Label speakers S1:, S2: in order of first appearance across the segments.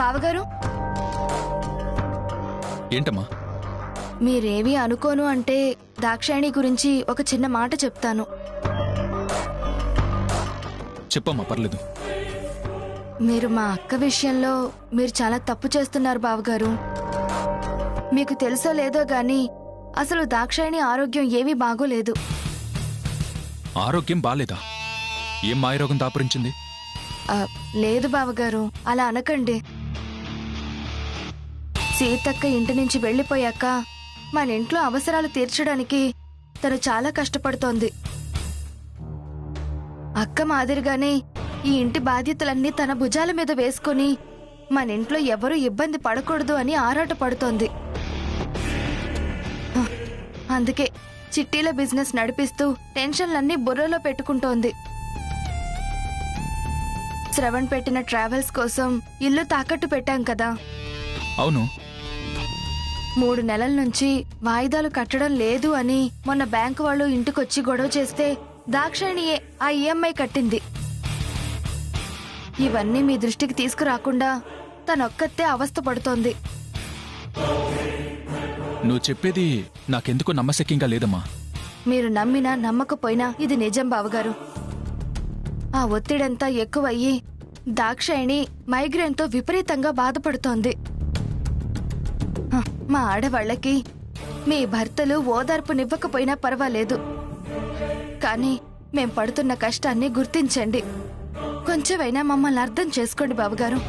S1: బావగారు,
S2: ఏంటమ్మా?
S1: మీరేమీ అనుకోను అంటే దాక్షాయణి గురించి ఒక చిన్న మాట చెప్తాను.
S2: చెప్పమ్మా, పర్లేదు.
S1: మీరు మా అక్క విషయంలో మీరు చాలా తప్పు చేస్తున్నారు బావగారు. మీకు తెలుసో లేదో గాని అసలు దాక్షాయణి ఆరోగ్యం ఏమీ బాగోలేదు.
S2: ఆరోగ్యం బాలేదా? ఏం మాయరోగం దాపురించింది?
S1: లేదు బావగారు, అలా అనకండి. సీతక్క ఇంటి నుంచి వెళ్లిపోయాక మన ఇంట్లో అవసరాలు తీర్చడానికి తను చాలా కష్టపడుతోంది. అక్క మాదిరిగానే ఈ ఇంటి బాధ్యతలన్నీ తన భుజాల మీద వేసుకుని మన ఇంట్లో ఎవరూ ఇబ్బంది పడకూడదు అని ఆరాట పడుతోంది. అందుకే చిట్టీల బిజినెస్ నడిపిస్తూ టెన్షన్లన్నీ బుర్రలో పెట్టుకుంటోంది. శ్రవణ్ పెట్టిన ట్రావెల్స్ కోసం ఇల్లు తాకట్టు పెట్టాం కదా.
S2: అవును.
S1: 3 నెలల నుంచి వాయిదాలు కట్టడం లేదు అని మొన్న బ్యాంకు వాళ్ళు ఇంటికొచ్చి గొడవ చేస్తే దాక్షాయణియే ఆ ఈఎంఐ కట్టింది. ఇవన్నీ మీ దృష్టికి తీసుకురాకుండా తనొక్కతే అవస్థ పడుతోంది.
S2: నువ్వు చెప్పేది నాకెందుకు నమ్మశక్యంగా లేదమ్మా.
S1: మీరు నమ్మినా నమ్మకపోయినా ఇది నిజం బావగారు. ఆ ఒత్తిడంతా ఎక్కువయ్యి దాక్షాయణి మైగ్రేన్తో విపరీతంగా బాధపడుతోంది. మా ఆడవాళ్లకి మీ భర్తలు ఓదార్పునివ్వకపోయినా పర్వాలేదు, కానీ మేం పడుతున్న కష్టాన్ని గుర్తించండి. కొంచెమైనా మమ్మల్ని అర్థం చేసుకోండి బావగారు.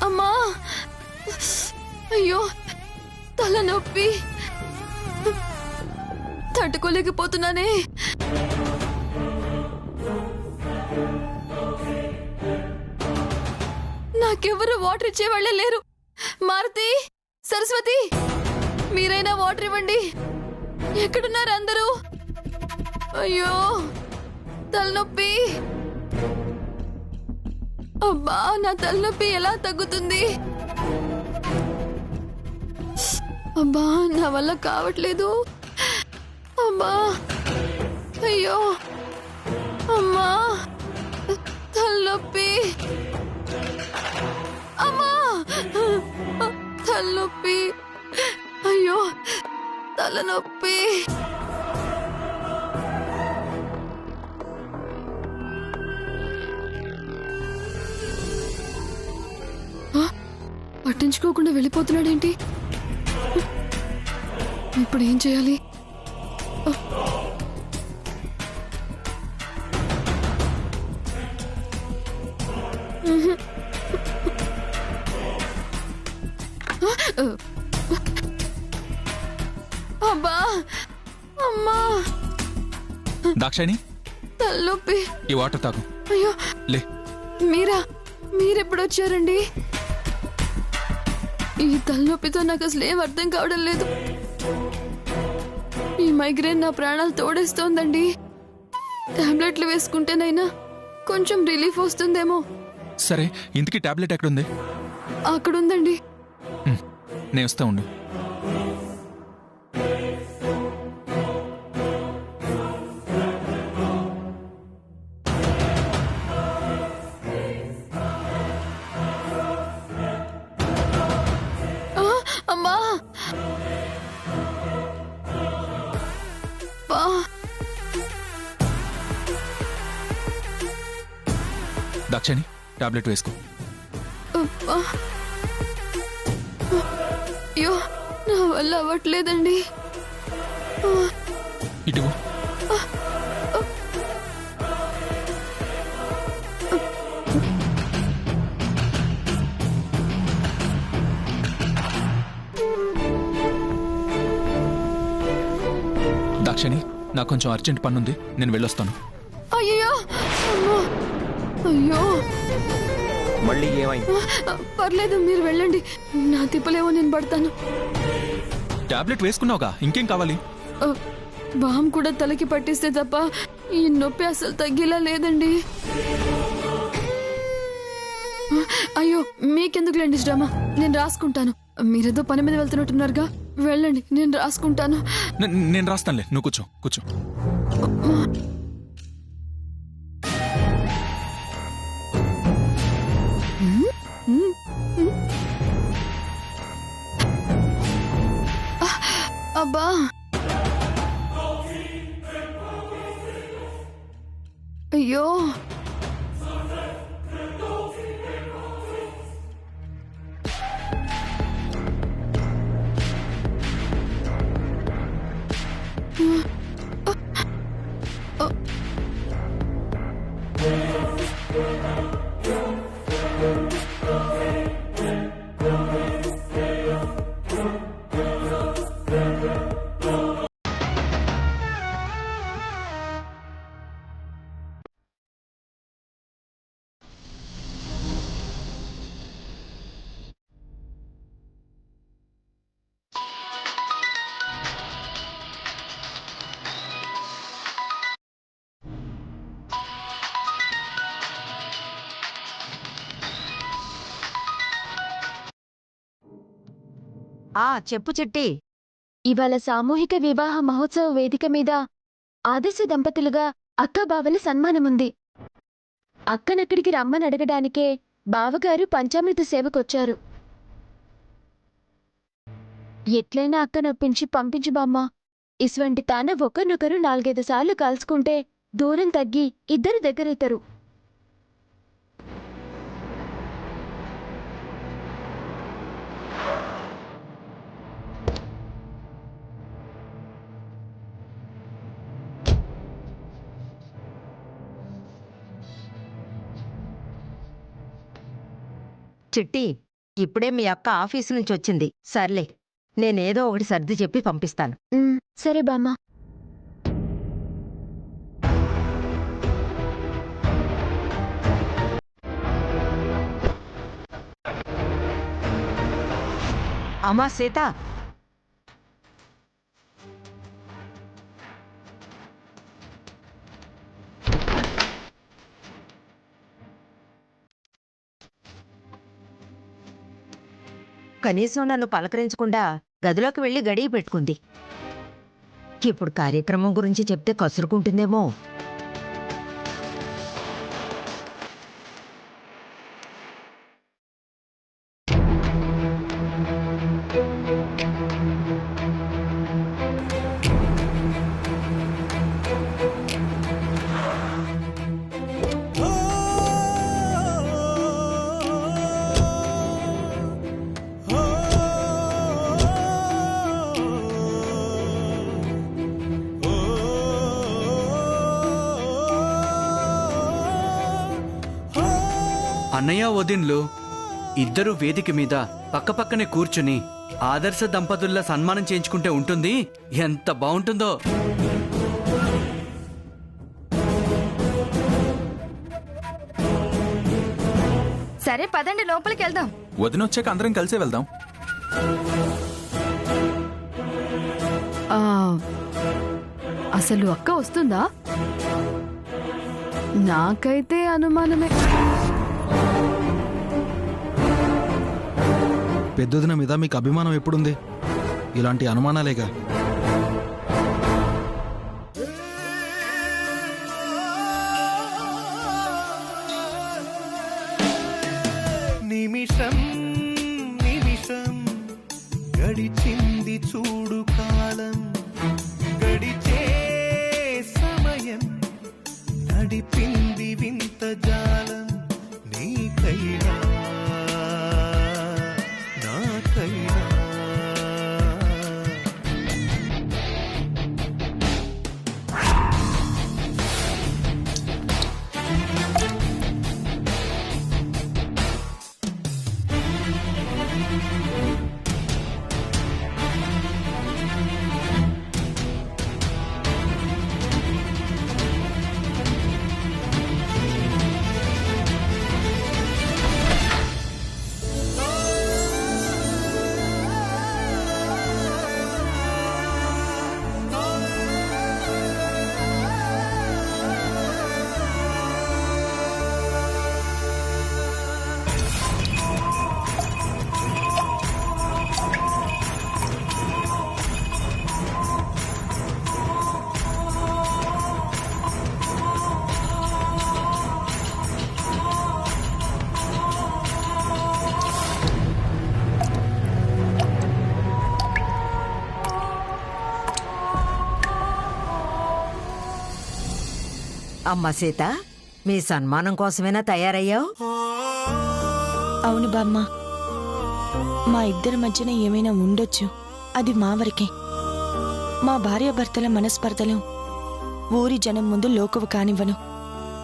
S1: అమ్మా, అయ్యో తలనొప్పి, తట్టుకోలేకపోతున్నానే. నాకెవరు వాటర్ ఇచ్చేవాళ్లే లేరు. మారుతి, సరస్వతి, మీరైనా వాటర్ ఇవ్వండి. ఎక్కడున్నారు అందరూ? అయ్యో తలనొప్పి. అబ్బా, నా తలనొప్పి ఎలా తగ్గుతుంది? అబ్బా, నా వల్ల కావట్లేదు. అమ్మా, అయ్యో అమ్మా, తలనొప్పి. అమ్మా, తలనొప్పి. అయ్యో తలనొప్పి. పట్టించుకోకుండా వెళ్ళిపోతున్నాడేంటి? ఇప్పుడు ఏం చేయాలి? అబ్బా, అమ్మా,
S2: దాక్షాయణి,
S1: తలనొప్పి.
S2: ఈ వాటర్ తాగు.
S1: అయ్యో,
S2: లే.
S1: మీరెప్పుడు వచ్చారండి? ఈ తలనొప్పితో నాకు అసలు ఏం అర్థం కావడం లేదు. ఈ మైగ్రేన్ నా ప్రాణాలు తోడేస్తోందండి. టాబ్లెట్లు వేసుకుంటేనైనా కొంచెం రిలీఫ్ వస్తుందేమో.
S2: సరే, ఇంతకీ టాబ్లెట్ ఎక్కడుంది?
S1: అక్కడుందండి.
S2: నేను వస్తా ఉండు.
S1: అమ్మా,
S2: దాక్షాయణి, టాబ్లెట్ వేసుకో.
S1: అయ్యో, నా వల్ల అవ్వట్లేదండి.
S2: ఇటు దాక్షాయణి, నాకు కొంచెం అర్జెంట్ పనుంది, నేను వెళ్ళొస్తాను.
S1: అయ్యో, అయ్యో,
S3: మళ్ళీ ఏమైంది?
S1: పర్లేదు, మీరు వెళ్ళండి. నా తిప్పలేవో నేను పడతాను.
S2: టాబ్లెట్ వేసుకున్నావుగా, ఇంకేం కావాలి?
S1: బామ్ కూడా తలకి పట్టిస్తే తప్ప
S4: ఈ నొప్పి అసలు తగ్గేలా లేదండి. అయ్యో మీకెందుకులేండి శ్రమ, నేను రాసుకుంటాను. మీరేదో పని మీద వెళ్తున్నట్టున్నారుగా, వెళ్ళండి, నేను రాసుకుంటాను.
S2: నేను రాస్తానులే, నువ్వు కూర్చో కూర్చో.
S4: అబ్బా అయ్యో
S5: చెప్పు చిట్టి.
S1: ఇవాళ సామూహిక వివాహ మహోత్సవ వేదిక మీద ఆదర్శ దంపతులుగా అక్క బావల సన్మానముంది. అక్కనక్కడికి రమ్మని అడగడానికే బావగారు పంచామృత సేవకొచ్చారు. ఎట్లయినా అక్కనొప్పించి పంపించు బామ్మ. ఇటువంటి తాన ఒకరినొకరు 4-5 సార్లు కలుసుకుంటే దూరం తగ్గి ఇద్దరు దగ్గరైతారు.
S5: చిట్టి, ఇప్పుడే మీ అక్క ఆఫీసు నుంచి వచ్చింది. సర్లే, నేనేదో ఒకటి సర్ది చెప్పి పంపిస్తాను.
S1: సరే బామ్మ.
S5: అమ్మా సీత, కనీసం నన్ను పలకరించకుండా గదిలోకి వెళ్ళి గడియ పెట్టుకుంది. ఇప్పుడు కార్యక్రమం గురించి చెప్తే కసురుకుంటుందేమో.
S6: అన్నయ్య వదిన్లు ఇద్దరు వేదిక మీద పక్కపక్కనే కూర్చుని ఆదర్శ దంపతుల్లా సన్మానం చేయించుకుంటే ఉంటుంది. ఎంత బాగుంటుందో.
S1: సరే పదండి, లోపలికి వెళ్దాం.
S2: వదినొచ్చాక అందరం కలిసే వెళ్దాం.
S4: అసలు అక్క వస్తుందా? నాకైతే అనుమానమే.
S7: పెద్దదిన మీద మీకు అభిమానం ఎప్పుడుంది? ఇలాంటి అనుమానాలేగా.
S8: నిమిషం నిమిషం గడిచింది చూడు కాలం, గడిచే సమయం నడిపింది వింత జాలం. నీకైనా నాకైనా
S5: అమ్మా సీత, మీ సన్మానం కోసమైనా తయారయ్యావు?
S9: అవును బామ్మ, మా ఇద్దరి మధ్యన ఏమైనా ఉండొచ్చు, అది మా వరకే. మా భార్యాభర్తల మనస్పర్ధలు ఊరి జనం ముందు లోకువు కానివ్వను.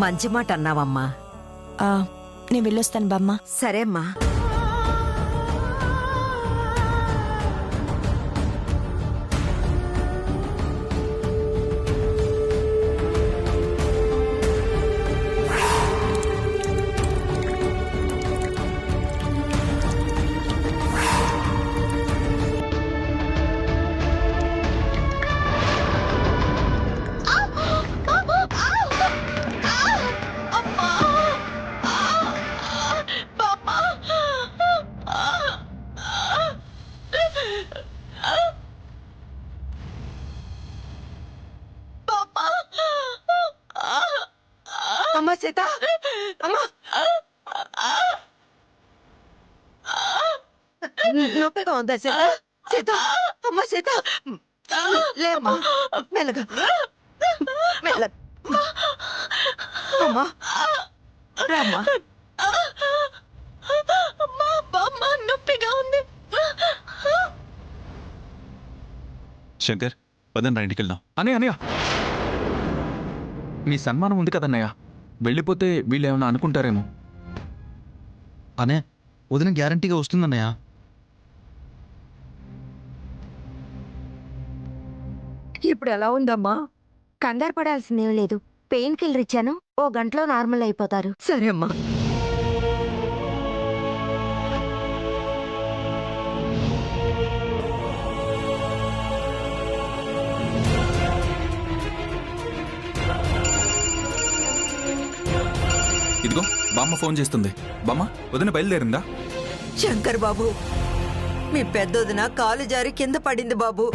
S5: మంచి మాట అన్నావమ్మా.
S9: నేను వెళ్ళొస్తాను బామ్మ.
S5: సరే అమ్మా. అమ్మా సీత, అమ్మా నొప్పిగా ఉందా సీత? సీత, అమ్మా సీత, లేమ్మా, మెల్లగా మెల్లగా. అమ్మా రామ్మా.
S9: నొప్పిగా ఉంది.
S2: శంకర్, పదండి రా, ఇంటికి వెళ్దాం. అన్నయ్య మీ సన్మానం ఉంది కదన్నయ్య, వెళ్ళిపోతే వీళ్ళు ఏమైనా అనుకుంటారేమో.
S7: అనే వదిన గ్యారంటీగా వస్తుందన్నయ్య.
S5: ఇప్పుడు ఎలా ఉందమ్మా? కంగారు పడాల్సిందేం లేదు. పెయిన్ కిల్లర్ ఇచ్చాను, ఓ గంటలో నార్మల్ అయిపోతారు. సరే అమ్మా.
S2: ఇదిగో బామ్మ ఫోన్ చేస్తుంది. బామ్మ, వదిన బయలుదేరిందా?
S5: శంకర్ బాబు, మీ పెద్దొదిన కాలు జారి కింద పడింది బాబు.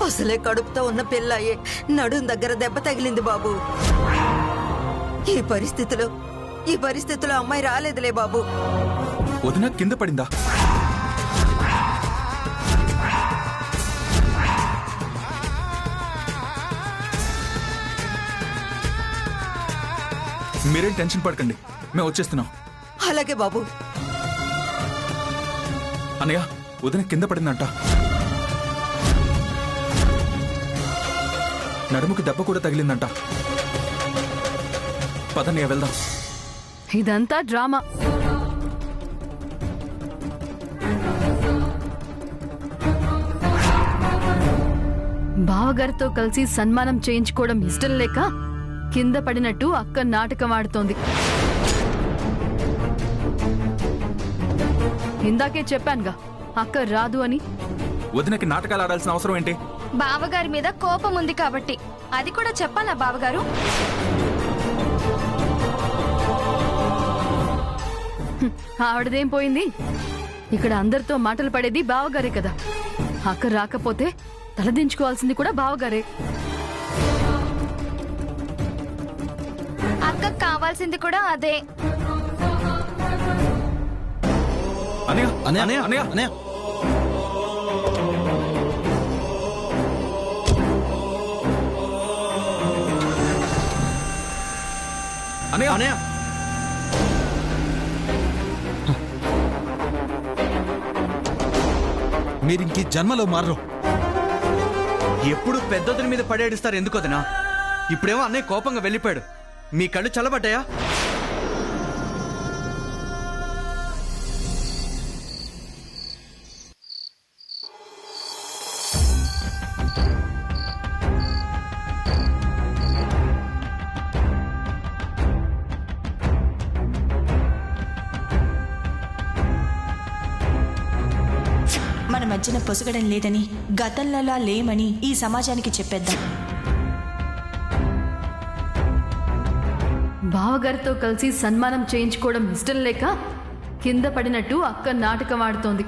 S5: అసలే కడుపుతో ఉన్న పిల్లయే నడుం దగ్గర దెబ్బ తగిలింది బాబు. ఈ పరిస్థితిలో అమ్మాయి రాలేదులే బాబు.
S2: వదిన కింద పడిందా? మీరేం టెన్షన్ పడకండి, మేము వచ్చేస్తున్నాం.
S5: అలాగే బాబు.
S2: అన్నయ్య, వదిన కింద పడిందంట. నడుముకి దెబ్బ కూడా తగిలిందంట. పదన్నయ్య వెళ్దాం.
S4: ఇదంతా డ్రామా. బావగారితో కలిసి సన్మానం చేయించుకోవడం ఇష్టం లేక కింద పడినట్టు అక్క నాటకం ఆడుతోంది. ఇందాకే చెప్పానుగా అక్క రాదు అని.
S2: వదినకి నాటకాలు ఆడాల్సిన అవసరం ఏంటి?
S1: బావగారి మీద కోపం ఉంది కాబట్టి. అది కూడా చెప్పాలా బావగారు?
S4: ఆవిడదేం పోయింది? ఇక్కడ అందరితో మాటలు పడేది బావగారే కదా. అక్క రాకపోతే తలదించుకోవాల్సింది కూడా బావగారే.
S1: అక్కకు కావాల్సింది కూడా అదే.
S2: అన్నయ్య,
S7: అన్నయ్య,
S2: అన్నయ్య, అన్నయ్య,
S7: అన్నయ్య.
S2: అన్నయ్య,
S6: అన్నయ్య,
S7: మీరింకీ జన్మలో మారరు.
S6: ఎప్పుడు పెద్దొదిన మీద పడేడుస్తారు ఎందుకొదినా? ఇప్పుడేమో అన్నయ్య కోపంగా వెళ్ళిపోయాడు. మీ కళ్ళు చల్లబడ్డాయా?
S9: మన మధ్యన పొసగడం లేదని, గతంలోలా లేమని ఈ సమాజానికి చెప్పేద్దాం.
S4: బావగారితో కలిసి సన్మానం చేయించుకోవడం ఇష్టం లేక కింద పడినట్టు అక్క నాటకం ఆడుతోంది.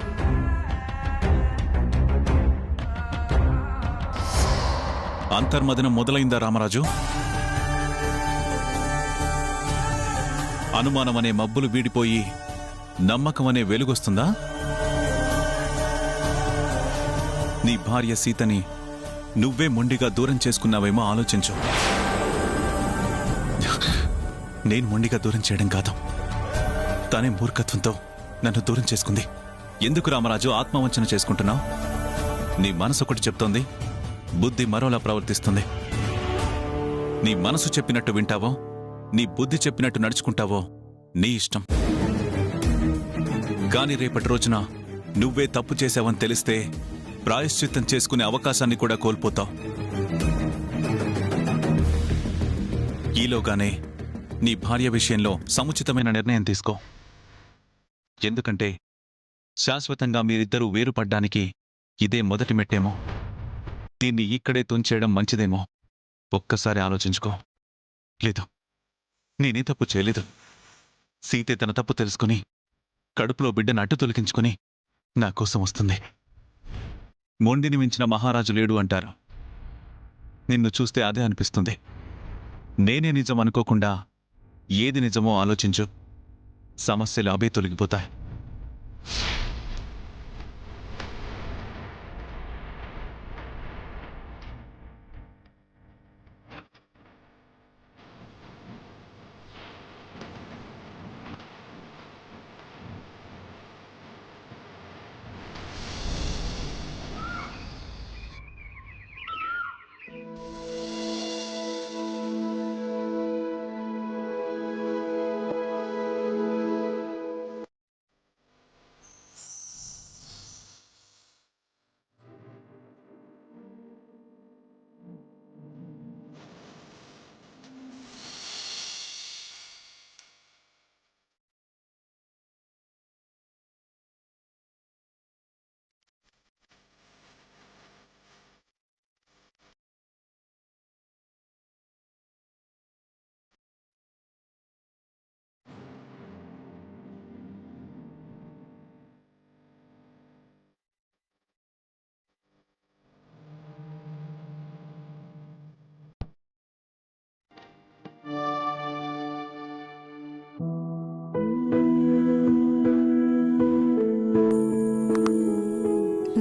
S10: అంతర్మదనం మొదలైందా రామరాజు? అనుమానమనే మబ్బులు వీడిపోయి నమ్మకమనే వెలుగొస్తుందా? నీ భార్య సీతని నువ్వే మొండిగా దూరం చేసుకున్నావేమో ఆలోచించు. నేను మొండిగా దూరం చేయడం కాదు, తనే మూర్ఖత్వంతో నన్ను దూరం చేసుకుంది. ఎందుకు రామరాజు ఆత్మవంచన చేసుకుంటున్నావు? నీ మనసు ఒకటి చెప్తోంది, బుద్ధి మరోలా ప్రవర్తిస్తుంది. నీ మనసు చెప్పినట్టు వింటావో, నీ బుద్ధి చెప్పినట్టు నడుచుకుంటావో నీ ఇష్టం. కాని రేపటి రోజున నువ్వే తప్పు చేశావని తెలిస్తే ప్రాయశ్చిత్తం చేసుకునే అవకాశాన్ని కూడా కోల్పోతావు. ఈలోగానే నీ భార్య విషయంలో సముచితమైన నిర్ణయం తీసుకో. ఎందుకంటే శాశ్వతంగా మీరిద్దరూ వేరుపడ్డానికి ఇదే మొదటి మెట్టేమో. దీన్ని ఇక్కడే తుంచేయడం మంచిదేమో. ఒక్కసారి ఆలోచించుకో. లేదు, నేనే తప్పు చేయలేదు. సీతే తన తప్పు తెలుసుకుని కడుపులో బిడ్డను అడ్డు తొలగించుకుని నా కోసం వస్తుంది. మొండిని మించిన మహారాజు లేడు అంటారు. నిన్ను చూస్తే అదే అనిపిస్తుంది. నేనే నిజం అనుకోకుండా ఏది నిజమో ఆలోచించు. సమస్యలు అవే తొలగిపోతాయి.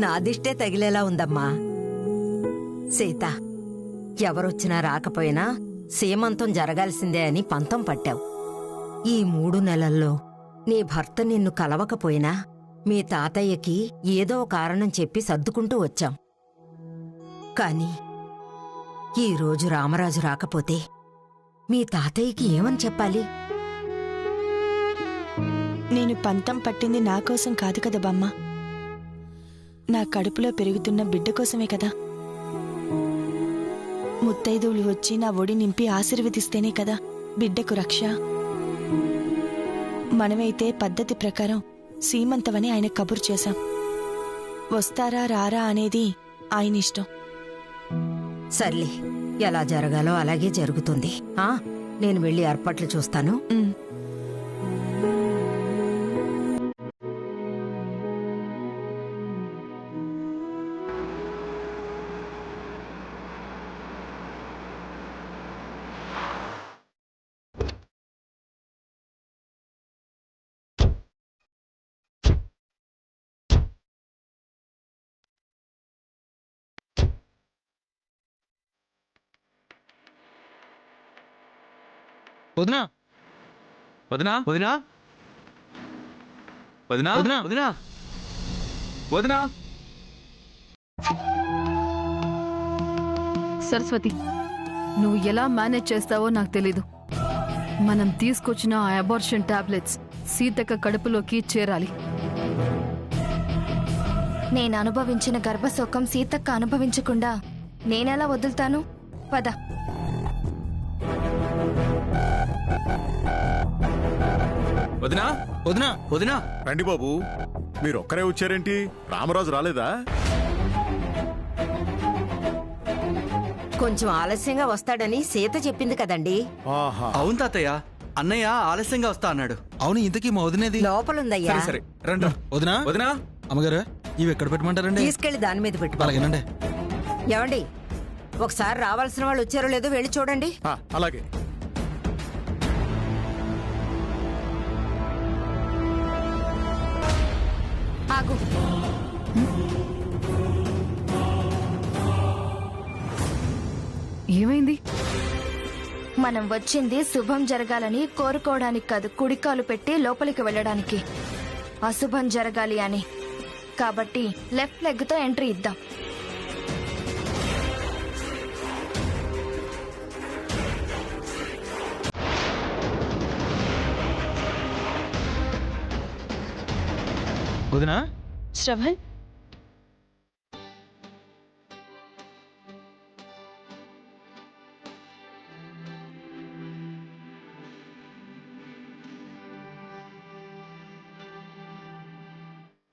S5: నా దిష్టే తగిలేలా ఉందమ్మా. సీత, ఎవరొచ్చినా రాకపోయినా సీమంతం జరగాల్సిందే అని పంతం పట్టావు. ఈ 3 నెలల్లో నీ భర్త నిన్ను కలవకపోయినా మీ తాతయ్యకి ఏదో కారణం చెప్పి సర్దుకుంటూ వచ్చాం. కాని ఈరోజు రామరాజు రాకపోతే మీ తాతయ్యకి ఏమని చెప్పాలి?
S9: నేను పంతం పట్టింది నా కోసం కాదు కదా బామ్మ, నా కడుపులో పెరుగుతున్న బిడ్డ కోసమే కదా. ముత్తైదువులు వచ్చి నా ఒడి నింపి ఆశీర్వదిస్తేనే కదా బిడ్డకు రక్ష. మనమైతే పద్ధతి ప్రకారం సీమంతమని ఆయన కబురు చేశాం. వస్తారా రారా అనేది ఆయన ఇష్టం.
S5: సర్లే, ఎలా జరగాలో అలాగే జరుగుతుంది. నేను వెళ్ళి ఏర్పాట్లు చూస్తాను.
S6: వదినా వదినా వదినా వదినా వదినా వదినా వదినా.
S4: సరస్వతి, నువ్వు ఎలా మేనేజ్ చేస్తావో నాకు తెలీదు. మనం తీసుకొచ్చిన ఆ అబార్షన్ టాబ్లెట్స్ సీతక్క కడుపులోకి చేరాలి.
S1: నేను అనుభవించిన గర్భశోకం సీతక్క అనుభవించకుండా నేనెలా వదులుతాను? పద.
S6: వదినా వదినా వదినా.
S11: రండి బాబు, మీరొక్కరే వచ్చారేంటి? రామరాజు రాలేదా?
S5: కొంచెం ఆలస్యంగా వస్తాడని సీత చెప్పింది కదండి.
S6: అవును తాతయ్య, అన్నయ్య ఆలస్యంగా వస్తా అన్నాడు.
S7: అవును, ఇంతకీ మా వదినేది?
S5: లోపలుందయ్యా.
S6: సరే రండి.
S7: వదినా
S6: వదినా.
S7: అమ్మగారు, ఇవి ఎక్కడ పెట్టమంటారండి?
S5: తీసుకెళ్లి దాని మీద పెట్టు.
S7: అలాగేనండి.
S5: ఏమండి, ఒకసారి రావాల్సిన వాళ్ళు వచ్చారో లేదో వెళ్ళి చూడండి.
S11: అలాగే.
S1: ఆగు. మనం వచ్చింది శుభం జరగాలని కోరుకోవడానికి కాదు, కుడికాలు పెట్టి లోపలికి వెళ్ళడానికి. అశుభం జరగాలి అని. కాబట్టి లెఫ్ట్ లెగ్ తో ఎంట్రీ ఇద్దాం.
S7: వదినా
S9: శ్రవణ్